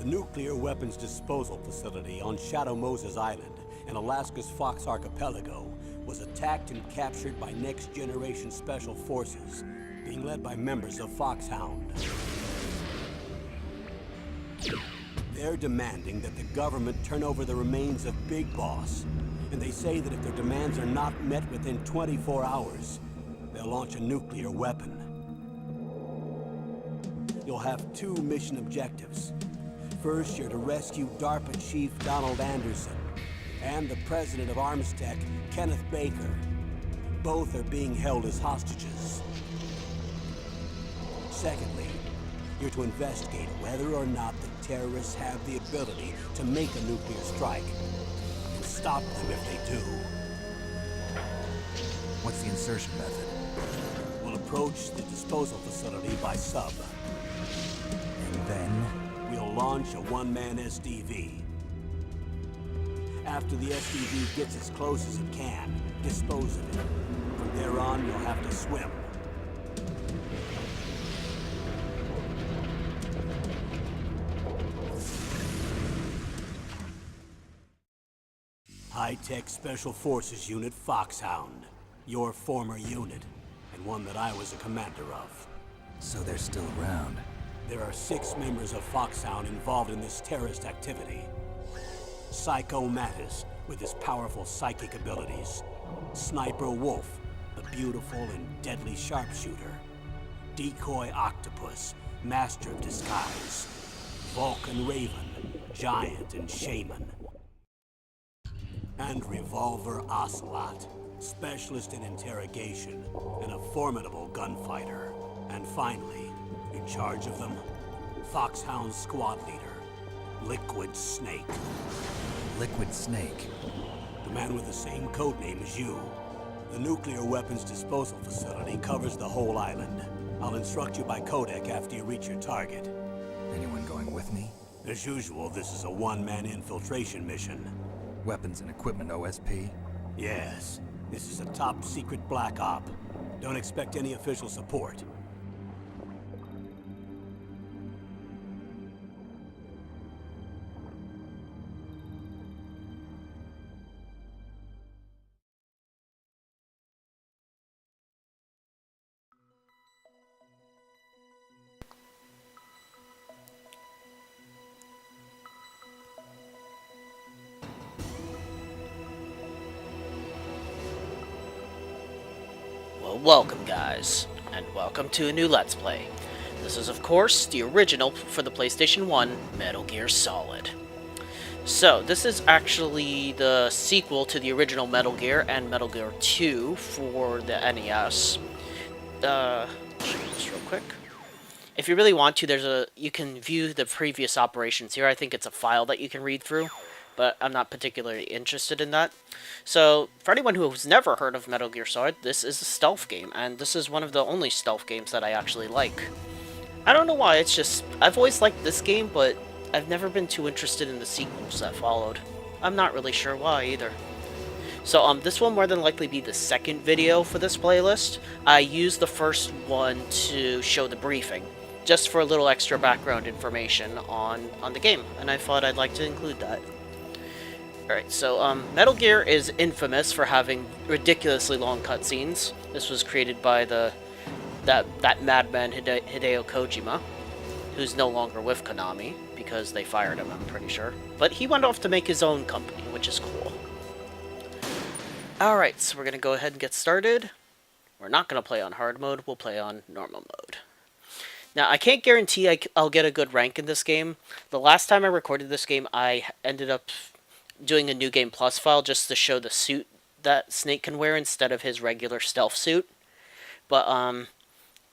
The nuclear weapons disposal facility on Shadow Moses Island in Alaska's Fox Archipelago was attacked and captured by next-generation special forces, being led by members of Foxhound. They're demanding that the government turn over the remains of Big Boss, and they say that if their demands are not met within 24 hours, they'll launch a nuclear weapon. You'll have two mission objectives. First, you're to rescue DARPA Chief Donald Anderson and the president of Armstech, Kenneth Baker. Both are being held as hostages. Secondly, you're to investigate whether or not the terrorists have the ability to make a nuclear strike, and stop them if they do. What's the insertion method? We'll approach the disposal facility by sub. And then? We'll launch a one-man SDV. After the SDV gets as close as it can, dispose of it. From there on, you'll have to swim. High-Tech Special Forces Unit Foxhound. Your former unit, and one that I was a commander of. So they're still around. There are 6 members of Foxhound involved in this terrorist activity. Psycho Mattis, with his powerful psychic abilities. Sniper Wolf, the beautiful and deadly sharpshooter. Decoy Octopus, master of disguise. Vulcan Raven, giant and shaman. And Revolver Ocelot, specialist in interrogation and a formidable gunfighter. And finally, in charge of them, Foxhound's squad leader, Liquid Snake. Liquid Snake? The man with the same codename as you. The nuclear weapons disposal facility covers the whole island. I'll instruct you by codec after you reach your target. Anyone going with me? As usual, this is a one-man infiltration mission. Weapons and equipment OSP? Yes. This is a top-secret black op. Don't expect any official support. Welcome guys, and welcome to a new Let's Play. This is of course the original for the PlayStation 1, Metal Gear Solid. So this is actually the sequel to the original Metal Gear and Metal Gear 2 for the NES. Show you this real quick. If you really want to, you can view the previous operations here. I think it's a file that you can read through, but I'm not particularly interested in that. So, for anyone who has never heard of Metal Gear Solid, this is a stealth game, and this is one of the only stealth games that I actually like. I don't know why, it's just, I've always liked this game, but I've never been too interested in the sequels that followed. I'm not really sure why either. So, this will more than likely be the second video for this playlist. I used the first one to show the briefing, just for a little extra background information on the game, and I thought I'd like to include that. Alright, so Metal Gear is infamous for having ridiculously long cutscenes. This was created by that madman Hideo Kojima, who's no longer with Konami, because they fired him, I'm pretty sure. But he went off to make his own company, which is cool. Alright, so we're going to go ahead and get started. We're not going to play on hard mode, we'll play on normal mode. Now, I can't guarantee I'll get a good rank in this game. The last time I recorded this game, I ended up doing a New Game Plus file just to show the suit that Snake can wear instead of his regular stealth suit. But,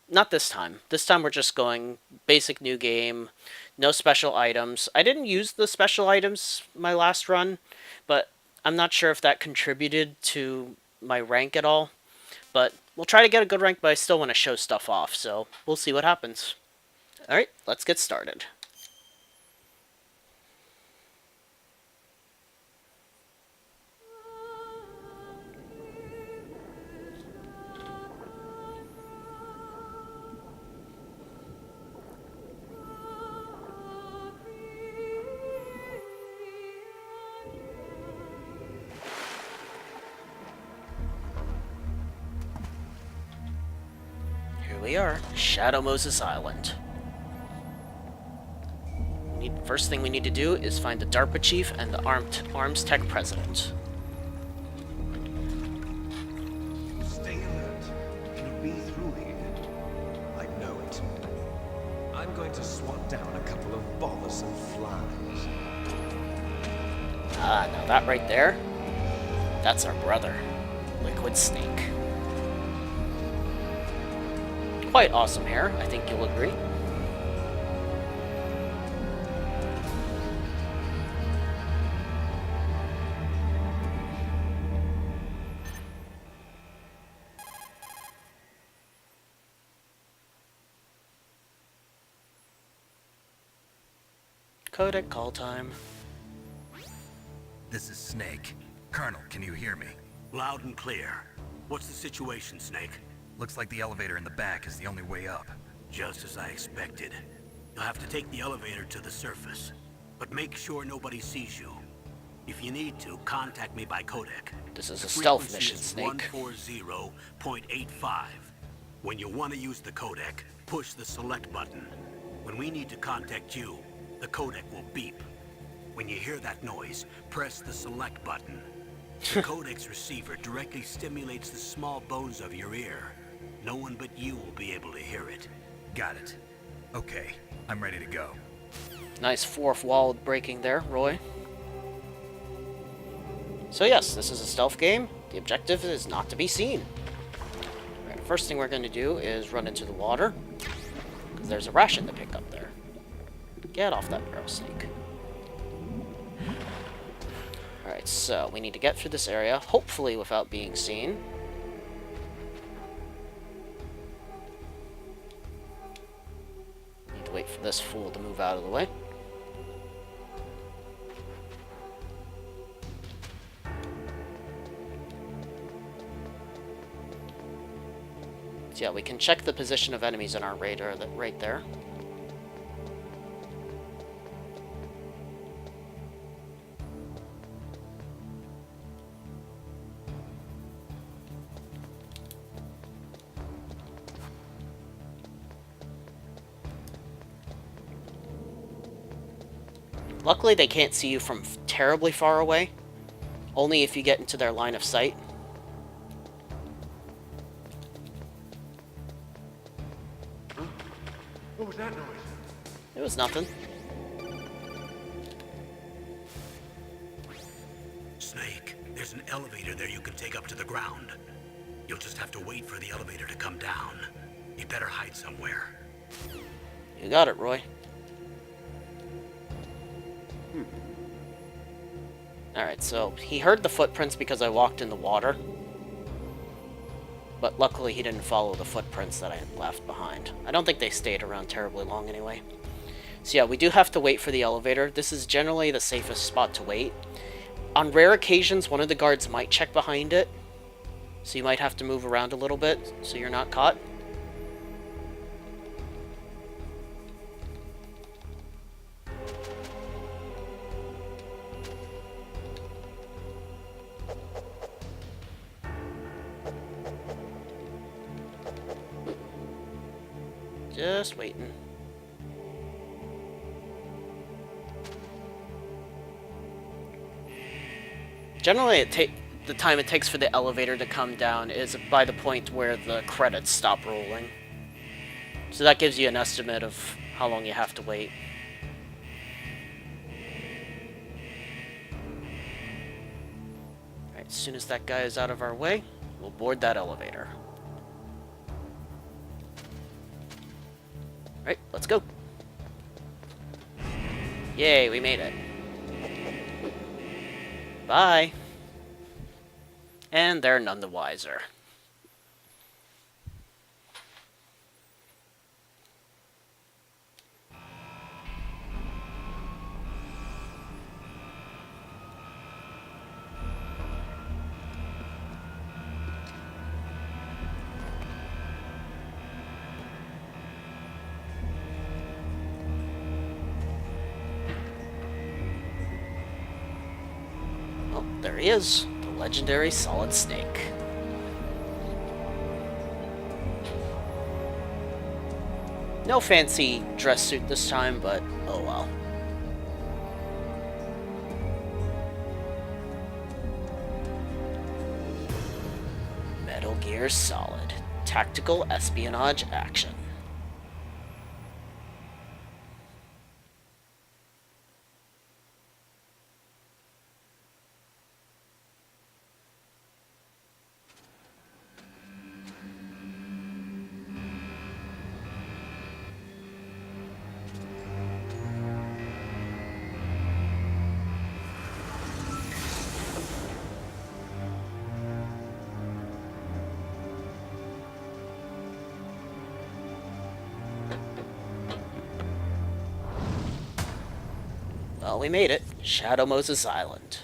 not this time. This time we're just going basic new game, no special items. I didn't use the special items my last run, but I'm not sure if that contributed to my rank at all. But we'll try to get a good rank, but I still want to show stuff off, so we'll see what happens. Alright, let's get started. we are. Shadow Moses Island. First thing we need to do is find the DARPA chief and the Arms Tech president. Stay alert. It'll be through here. I know it. I'm going to swat down a couple of bothersome flies. Ah, now that right there, that's our brother, Liquid Snake. Quite awesome hair, I think you'll agree. Codec call time. This is Snake. Colonel, can you hear me? Loud and clear. What's the situation, Snake? Looks like the elevator in the back is the only way up. Just as I expected. You'll have to take the elevator to the surface. But make sure nobody sees you. If you need to, contact me by codec. This is The a stealth frequency mission, is Snake. 140.85. When you want to use the codec, push the select button. When we need to contact you, the codec will beep. When you hear that noise, press the select button. The codec's receiver directly stimulates the small bones of your ear. No one but you will be able to hear it. Got it. Okay, I'm ready to go. Nice fourth wall breaking there, Roy. So yes, this is a stealth game. The objective is not to be seen. Right, first thing we're going to do is run into the water, because there's a ration to pick up there. Get off that barrel, Snake. Alright, so we need to get through this area, hopefully without being seen. Need to wait for this fool to move out of the way. So yeah, we can check the position of enemies on our radar right there. Luckily, they can't see you from terribly far away. Only if you get into their line of sight. What was that noise? It was nothing. Snake, there's an elevator there you can take up to the ground. You'll just have to wait for the elevator to come down. You better hide somewhere. You got it, Roy. Alright, so he heard the footprints because I walked in the water. But luckily he didn't follow the footprints that I had left behind. I don't think they stayed around terribly long anyway. So yeah, we do have to wait for the elevator. This is generally the safest spot to wait. On rare occasions, one of the guards might check behind it. So you might have to move around a little bit so you're not caught. Just waiting. Generally, the time it takes for the elevator to come down is by the point where the credits stop rolling. So that gives you an estimate of how long you have to wait. Alright, as soon as that guy is out of our way, we'll board that elevator. Alright, let's go. Yay, we made it. Bye. And they're none the wiser. Oh, there he is. The legendary Solid Snake. No fancy dress suit this time, but oh well. Metal Gear Solid. Tactical espionage action. Well, we made it. Shadow Moses Island.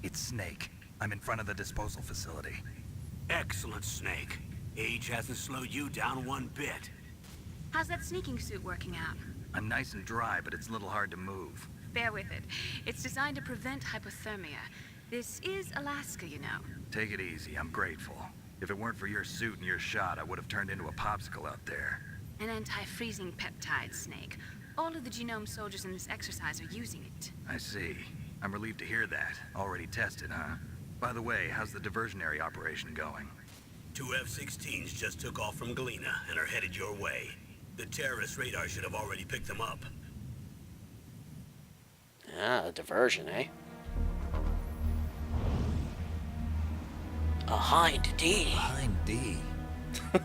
It's Snake. I'm in front of the disposal facility. Excellent, Snake. Age hasn't slowed you down one bit. How's that sneaking suit working out? I'm nice and dry, but it's a little hard to move. Bear with it. It's designed to prevent hypothermia. This is Alaska, you know. Take it easy, I'm grateful. If it weren't for your suit and your shot, I would have turned into a popsicle out there. An anti-freezing peptide, Snake. All of the genome soldiers in this exercise are using it. I see. I'm relieved to hear that. Already tested, huh? By the way, how's the diversionary operation going? 2 F-16s just took off from Galena and are headed your way. The terrorist radar should have already picked them up. Ah, diversion, eh? A Hind-D. Hind-D?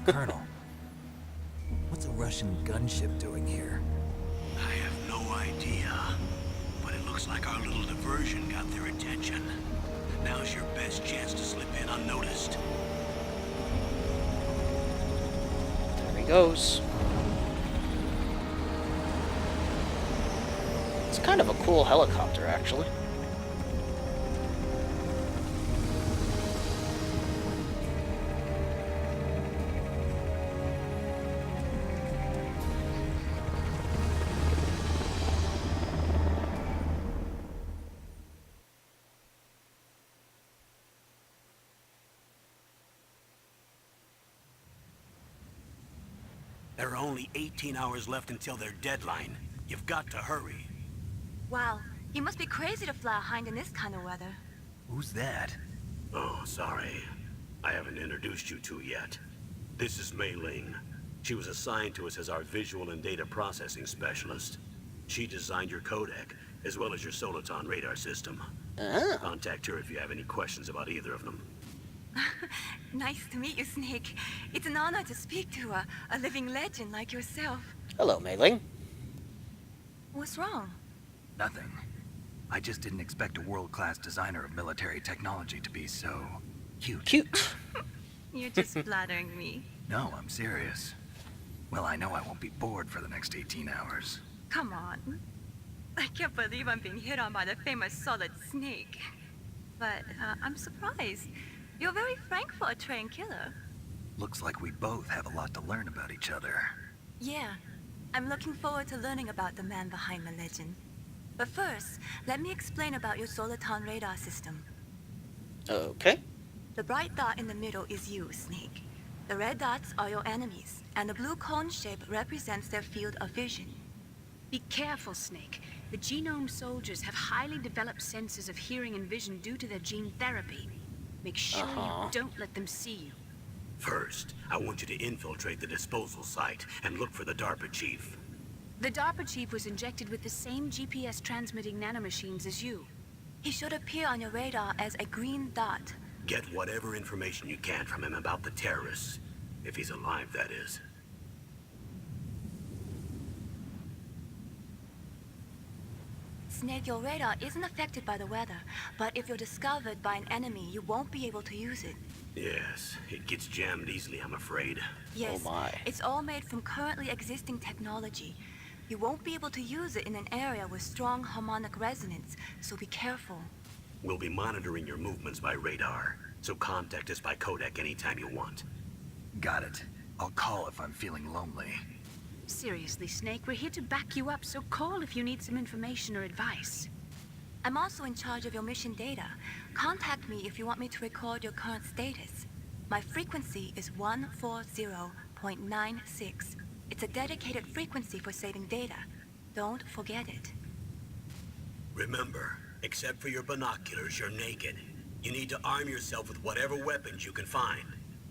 Colonel, what's a Russian gunship doing here? I have no idea, but it looks like our little diversion got their attention. Now's your best chance to slip in unnoticed. There he goes. It's kind of a cool helicopter, actually. There are only 18 hours left until their deadline. You've got to hurry. Wow, you must be crazy to fly a Hind in this kind of weather. Who's that? Oh, sorry. I haven't introduced you to yet. This is Mei-Ling. She was assigned to us as our visual and data processing specialist. She designed your codec, as well as your Soliton radar system. Ah. Contact her if you have any questions about either of them. Nice to meet you, Snake. It's an honor to speak to a living legend like yourself. Hello, Mei-Ling. What's wrong? Nothing. I just didn't expect a world-class designer of military technology to be so cute. Cute. You're just flattering me. No, I'm serious. Well, I know I won't be bored for the next 18 hours. Come on. I can't believe I'm being hit on by the famous Solid Snake. But I'm surprised. You're very frank for a trained killer. Looks like we both have a lot to learn about each other. Yeah, I'm looking forward to learning about the man behind the legend. But first, let me explain about your Soliton radar system. Okay. The bright dot in the middle is you, Snake. The red dots are your enemies, and the blue cone shape represents their field of vision. Be careful, Snake. The genome soldiers have highly developed senses of hearing and vision due to their gene therapy. Make sure you don't let them see you. First, I want you to infiltrate the disposal site and look for the DARPA chief. The DARPA chief was injected with the same GPS transmitting nanomachines as you. He should appear on your radar as a green dot. Get whatever information you can from him about the terrorists. If he's alive, that is. Snake, your radar isn't affected by the weather, but if you're discovered by an enemy, you won't be able to use it. Yes, it gets jammed easily, I'm afraid. Yes, Oh my. it's all made from currently existing technology. You won't be able to use it in an area with strong harmonic resonance, so be careful. We'll be monitoring your movements by radar, so contact us by codec anytime you want. Got it. I'll call if I'm feeling lonely. Seriously, Snake, we're here to back you up, so call if you need some information or advice. I'm also in charge of your mission data. Contact me if you want me to record your current status. My frequency is 140.96. It's a dedicated frequency for saving data. Don't forget it. Remember, except for your binoculars, you're naked. You need to arm yourself with whatever weapons you can find.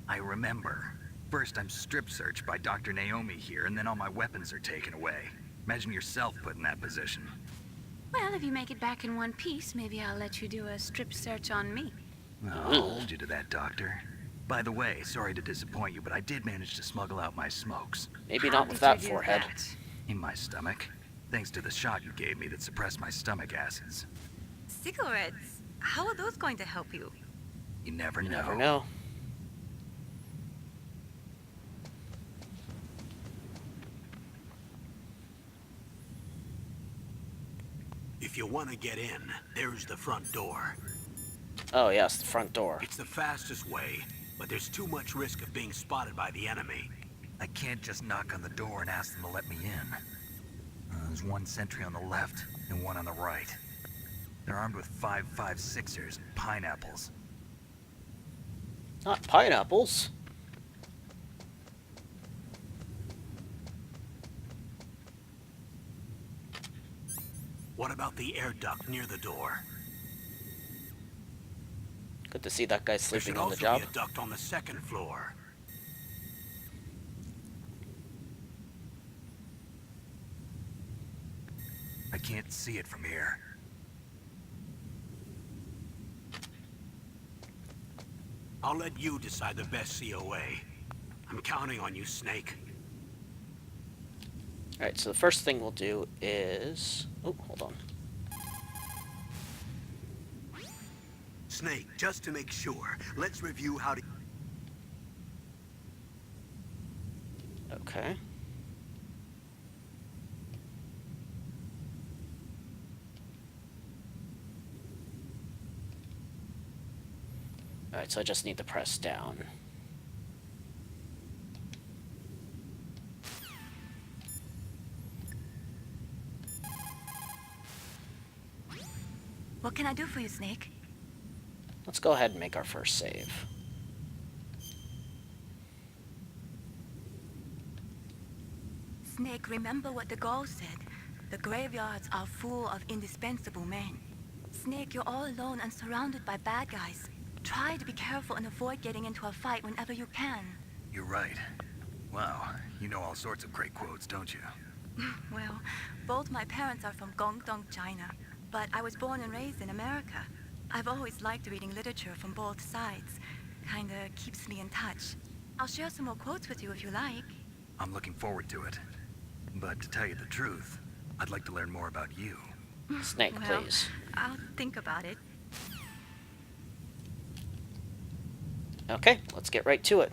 I remember. First, I'm strip searched by Dr. Naomi here, and then all my weapons are taken away. Imagine yourself put in that position. Well, if you make it back in one piece, maybe I'll let you do a strip search on me. I'll hold you to that, Doctor. By the way, sorry to disappoint you, but I did manage to smuggle out my smokes. Maybe How not with did you that do forehead. that? In my stomach. Thanks to the shot you gave me that suppressed my stomach acids. Cigarettes? How are those going to help you? You never know. Never know. If you want to get in, there's the front door. Oh, yes, the front door. It's the fastest way, but there's too much risk of being spotted by the enemy. I can't just knock on the door and ask them to let me in. There's one sentry on the left and one on the right. They're armed with 5.56ers and pineapples. Not pineapples. What about the air duct near the door? Good to see that guy There sleeping should on the also job. be a duct on the second floor. I can't see it from here. I'll let you decide the best COA. I'm counting on you, Snake. Alright, so the first thing we'll do is... Oh, hold on. Snake, just to make sure, let's review how to... Okay. Alright, so I just need to press down. What can I do for you, Snake? Let's go ahead and make our first save. Snake, remember what the Gauls said. The graveyards are full of indispensable men. Snake, you're all alone and surrounded by bad guys. Try to be careful and avoid getting into a fight whenever you can. You're right. Wow, you know all sorts of great quotes, don't you? Well, both my parents are from Guangdong, China, but I was born and raised in America. I've always liked reading literature from both sides. Kinda keeps me in touch. I'll share some more quotes with you if you like. I'm looking forward to it. But to tell you the truth, I'd like to learn more about you. Snake, Well, please. I'll think about it. Okay, let's get right to it.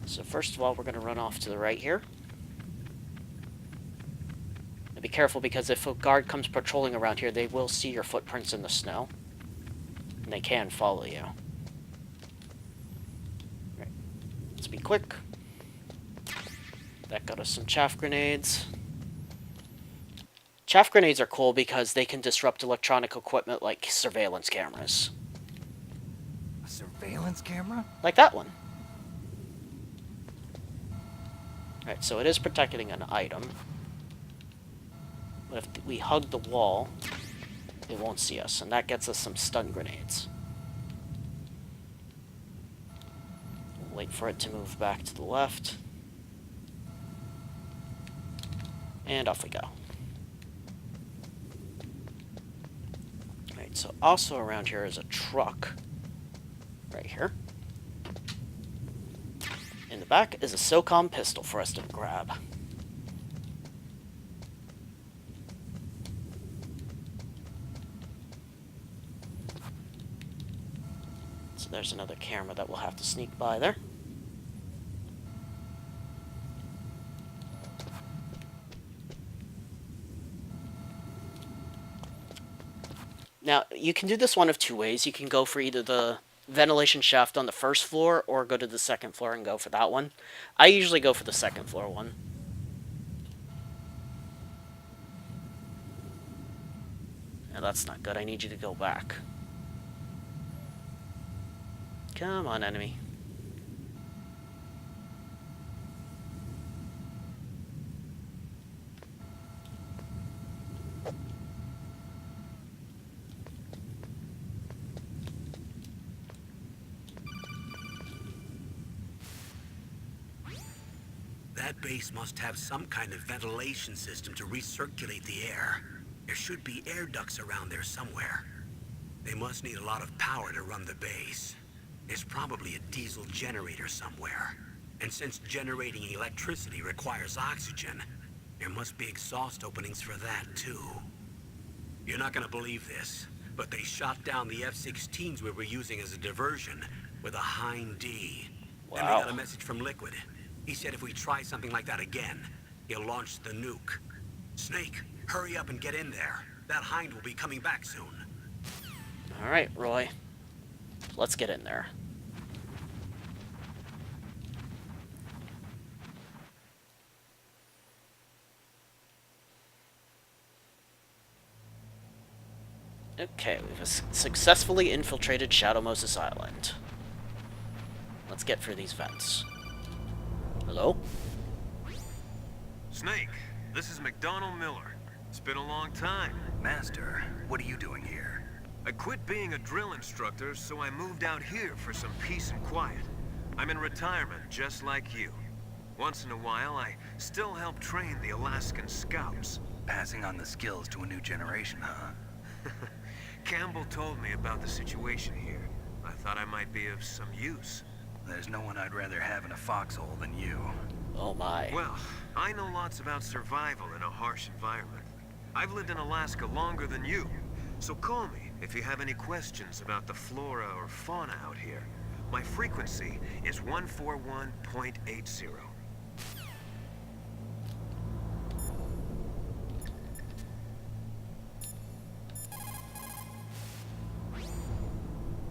So first of all, we're going to run off to the right here. And be careful, because if a guard comes patrolling around here, they will see your footprints in the snow. And they can follow you. Right. Let's be quick. That got us some chaff grenades. Chaff grenades are cool because they can disrupt electronic equipment like surveillance cameras. A surveillance camera? Like that one. Alright, so it is protecting an item. But if we hug the wall, it won't see us, and that gets us some stun grenades. We'll wait for it to move back to the left. And off we go. Alright, so also around here is a truck. Right here. In the back is a SOCOM pistol for us to grab. So there's another camera that we'll have to sneak by there. Now, you can do this one of two ways. You can go for either the ventilation shaft on the first floor or go to the second floor and go for that one. I usually go for the second floor one. Yeah, that's not good. I need you to go back. Come on, enemy. That base must have some kind of ventilation system to recirculate the air. There should be air ducts around there somewhere. They must need a lot of power to run the base. There's probably a diesel generator somewhere. And since generating electricity requires oxygen, there must be exhaust openings for that too. You're not gonna believe this, but they shot down the F-16s we were using as a diversion with a Hind-D. Then we got a message from Liquid. He said if we try something like that again, he'll launch the nuke. Snake, hurry up and get in there. That Hind will be coming back soon. Alright, Roy. Let's get in there. Okay, we've successfully infiltrated Shadow Moses Island. Let's get through these vents. Hello? Snake, this is McDonald Miller. It's been a long time. Master, what are you doing here? I quit being a drill instructor, so I moved out here for some peace and quiet. I'm in retirement, just like you. Once in a while, I still help train the Alaskan Scouts. Passing on the skills to a new generation, huh? Campbell told me about the situation here. I thought I might be of some use. There's no one I'd rather have in a foxhole than you. Oh my. Well, I know lots about survival in a harsh environment. I've lived in Alaska longer than you, so call me if you have any questions about the flora or fauna out here. My frequency is 141.80.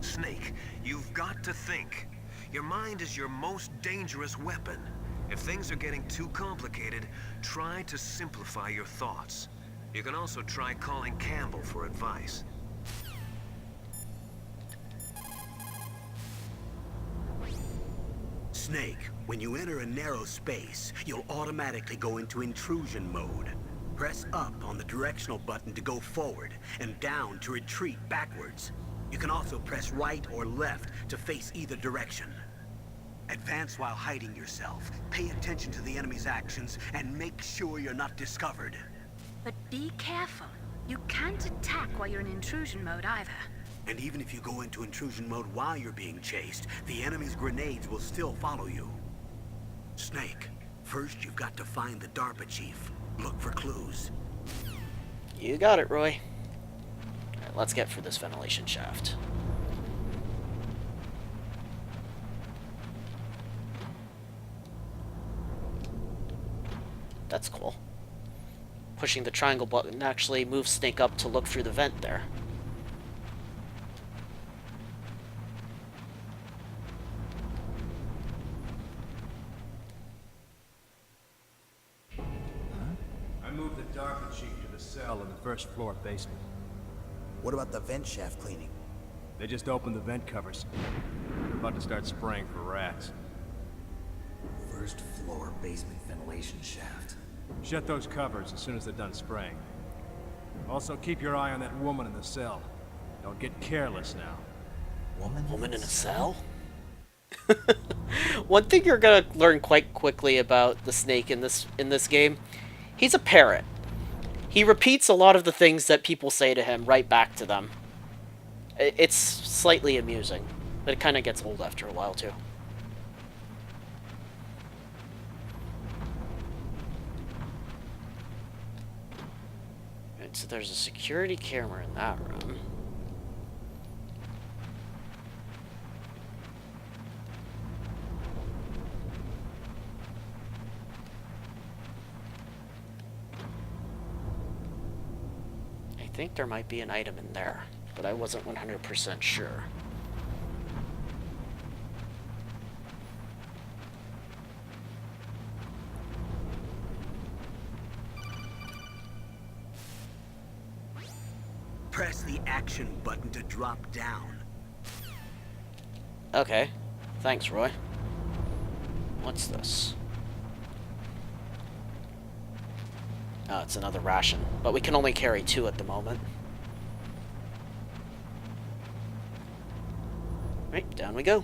Snake, you've got to think. Your mind is your most dangerous weapon. If things are getting too complicated, try to simplify your thoughts. You can also try calling Campbell for advice. Snake, when you enter a narrow space, you'll automatically go into intrusion mode. Press up on the directional button to go forward, and down to retreat backwards. You can also press right or left to face either direction. Advance while hiding yourself. Pay attention to the enemy's actions, and make sure you're not discovered. But be careful. You can't attack while you're in intrusion mode either. And even if you go into intrusion mode while you're being chased, the enemy's grenades will still follow you. Snake, first you've got to find the DARPA chief. Look for clues. You got it, Roy. Alright, let's get through this ventilation shaft. That's cool. Pushing the triangle button actually moves Snake up to look through the vent there. I moved the DARPA chief to the cell in the first floor basement. What about the vent shaft cleaning? They just opened the vent covers. They're about to start spraying for rats. First floor basement ventilation shaft. Shut those covers as soon as they're done spraying. Also, keep your eye on that woman in the cell. Don't get careless now. Woman in a cell? One thing you're gonna learn quite quickly about the Snake in this game, he's a parrot. He repeats a lot of the things that people say to him right back to them. It's slightly amusing, but it kind of gets old after a while too. So there's a security camera in that room. I think there might be an item in there, but I wasn't 100% sure. press the action button to drop down. Okay. Thanks, Roy. What's this? Oh, it's another ration. But we can only carry 2 at the moment. Right, down we go.